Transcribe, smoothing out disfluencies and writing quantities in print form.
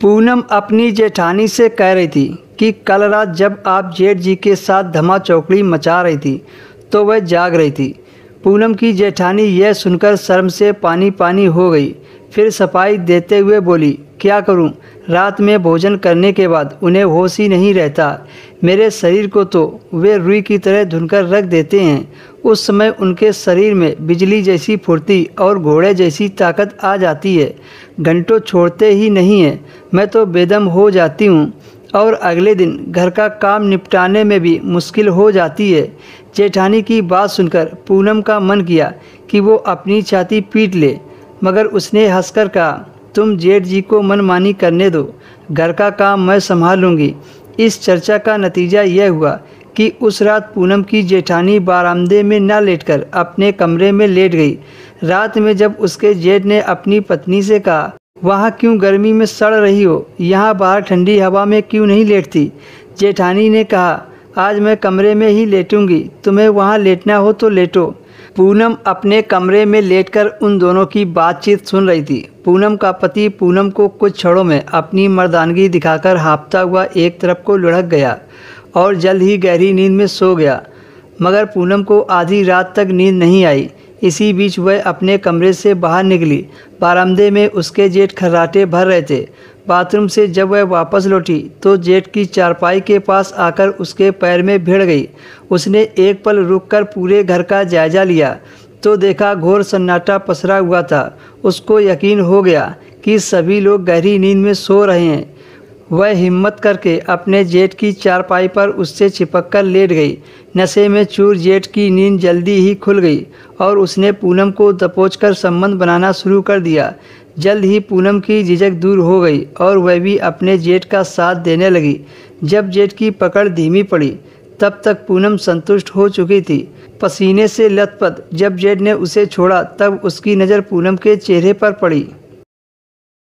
पूनम अपनी जेठानी से कह रही थी कि कल रात जब आप जेठ जी के साथ धमा चौकड़ी मचा रही थी तो वह जाग रही थी। पूनम की जेठानी यह सुनकर शर्म से पानी पानी हो गई। फिर सफाई देते हुए बोली, क्या करूं? रात में भोजन करने के बाद उन्हें होश ही नहीं रहता। मेरे शरीर को तो वे रुई की तरह धुनकर रख देते हैं। उस समय उनके शरीर में बिजली जैसी फुर्ती और घोड़े जैसी ताकत आ जाती है। घंटों छोड़ते ही नहीं है। मैं तो बेदम हो जाती हूँ और अगले दिन घर का काम निपटाने में भी मुश्किल हो जाती है। जेठानी की बात सुनकर पूनम का मन किया कि वो अपनी छाती पीट ले, मगर उसने हंसकर कहा, तुम जेठ जी को मनमानी करने दो, घर का काम मैं संभाल लूँगी। इस चर्चा का नतीजा यह हुआ कि उस रात पूनम की जेठानी बारामदे में न लेटकर अपने कमरे में लेट गई। रात में जब उसके जेठ ने अपनी पत्नी से कहा, वहाँ क्यों गर्मी में सड़ रही हो, यहाँ बाहर ठंडी हवा में क्यों नहीं लेटती? जेठानी ने कहा, आज मैं कमरे में ही लेटूंगी, तुम्हें वहाँ लेटना हो तो लेटो। पूनम अपने कमरे में लेटकर उन दोनों की बातचीत सुन रही थी। पूनम का पति पूनम को कुछ क्षणों में अपनी मर्दानगी दिखाकर हाँफता हुआ एक तरफ को लुढ़क गया और जल्द ही गहरी नींद में सो गया। मगर पूनम को आधी रात तक नींद नहीं आई। इसी बीच वह अपने कमरे से बाहर निकली। बारामदे में उसके जेठ खर्राटे भर रहे थे। बाथरूम से जब वह वापस लौटी तो जेठ की चारपाई के पास आकर उसके पैर में भिड़ गई। उसने एक पल रुककर पूरे घर का जायजा लिया तो देखा घोर सन्नाटा पसरा हुआ था। उसको यकीन हो गया कि सभी लोग गहरी नींद में सो रहे हैं। वह हिम्मत करके अपने जेठ की चारपाई पर उससे चिपककर लेट गई। नशे में चूर जेठ की नींद जल्दी ही खुल गई और उसने पूनम को दबोचकर संबंध बनाना शुरू कर दिया। जल्द ही पूनम की झिझक दूर हो गई और वह भी अपने जेठ का साथ देने लगी। जब जेठ की पकड़ धीमी पड़ी तब तक पूनम संतुष्ट हो चुकी थी। पसीने से लथपथ जब जेठ ने उसे छोड़ा तब उसकी नज़र पूनम के चेहरे पर पड़ी।